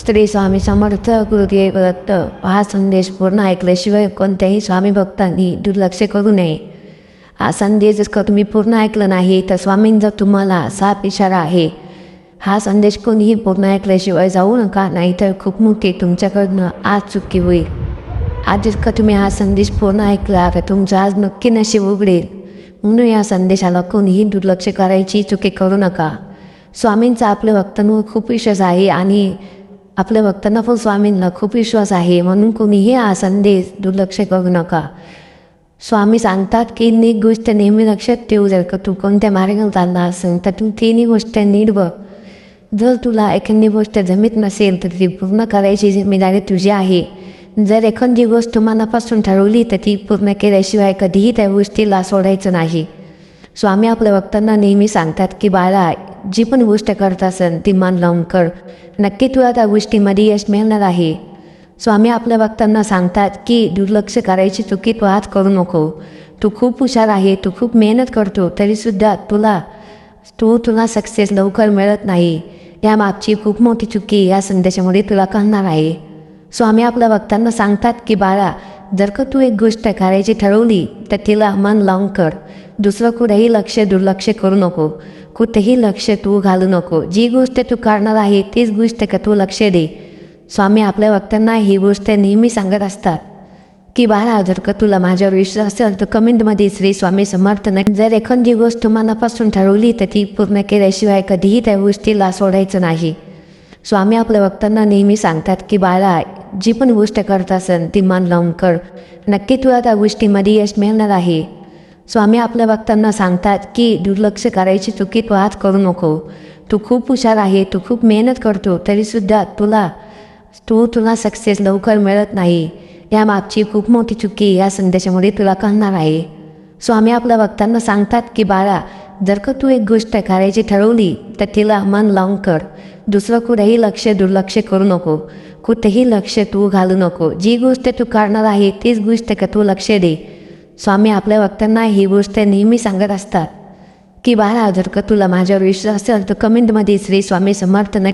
श्री स्वामी समर्थ गुरुदेव दत्त. हा संदेश पूर्ण ऐकल्याशिवाय कोणत्याही स्वामी भक्तांनी दुर्लक्ष करू नये. हा संदेश जर का तुम्ही पूर्ण ऐकलं नाही तर स्वामींचा तुम्हाला साफ इशारा आहे. हा संदेश कोणीही पूर्ण ऐकल्याशिवाय जाऊ नका, नाहीतर खूप मोठी तुमच्याकडनं आज चुकी होईल. आज जर का तुम्ही हा संदेश पूर्ण ऐकला तर तुमचं आज नक्की नशीब उघडेल. म्हणून या संदेशाला कोणीही दुर्लक्ष करायची चुकी करू नका. स्वामींचा आपल्या भक्तांवर खूप विश्वास आहे आणि आपल्या भक्तांना पण स्वामींना खूप विश्वास आहे, म्हणून कोणीही हा संदेश दुर्लक्ष करू नका. स्वामी सांगतात की नीट गोष्ट नेहमी लक्षात ठेवू. जर का तू कोणत्या मार्गाने चालला असेल तर तू तिन्ही गोष्ट नीट बघ. जर तुला एखादी गोष्ट जमीत नसेल तर ती पूर्ण करायची जिम्मेदारी तुझी आहे. जर एखादी गोष्ट मनापासून ठरवली तर ती पूर्ण केल्याशिवाय कधीही त्या गोष्टीला सोडायचं नाही. स्वामी आपल्या भक्तांना नेहमी सांगतात की बाळा, जी पण गोष्ट करत असेल ती मन लावून कर, नक्की तुला त्या गोष्टीमध्ये यश मिळणार आहे. स्वामी आपल्या भक्तांना सांगतात की दुर्लक्ष करायची चुकी तू आज करू नको. तू खूप हुशार आहे, तू खूप मेहनत करतो, तरीसुद्धा तुला सक्सेस लवकर मिळत नाही. या मागची खूप मोठी चुकी या संदेशामध्ये तुला कळणार आहे. स्वामी आपल्या भक्तांना सांगतात की बाळा, जर का तू एक गोष्ट करायची ठरवली तर तिला मन लावून कर. दुसरं कुठेही दुर्लक्ष करू नको. कुठेही लक्ष तू घालू नको. जी गोष्ट तू करणार आहे तीच गोष्ट का तू लक्ष दे. स्वामी आपल्या भक्तांना ही गोष्ट नेहमी सांगत असतात की बाळा, जर का तुला माझ्यावर विश्वास असेल तर कमेंटमध्ये श्री स्वामी समर्थ नक्की. जर एखादी गोष्ट मनापासून ठरवली तर ती पूर्ण केल्याशिवाय कधीही त्या गोष्टीला सोडायचं नाही. स्वामी आपल्या भक्तांना नेहमी सांगतात की बाळा, जी पण गोष्ट करत असेल ती मन लावून कर, नक्की तुला त्या गोष्टीमध्ये यश मिळणार आहे. स्वामी आपल्या भक्तांना सांगतात की दुर्लक्ष करायची चुकी तू आज करू नको. तू खूप हुशार आहे, तू खूप मेहनत करतो, तरीसुद्धा तुला सक्सेस लवकर मिळत नाही. या मागची खूप मोठी चुकी या संदेशामध्ये तुला कळणार आहे. स्वामी आपल्या भक्तांना सांगतात की बाळा, जर का तू एक गोष्ट करायची ठरवली तर तिला मन लावून कर. दुसरं कुठेही दुर्लक्ष करू नको. कुठेही लक्ष तू घालू नको. जी गोष्ट तू करणार आहे तीच गोष्ट का तू लक्ष दे. स्वामी आपल्या भक्तांना ही गोष्ट नेहमी सांगत असतात की बाळा, जर का तुला माझ्यावर विश्वास असेल तर कमेंटमध्ये श्री स्वामी समर्थ नक्की.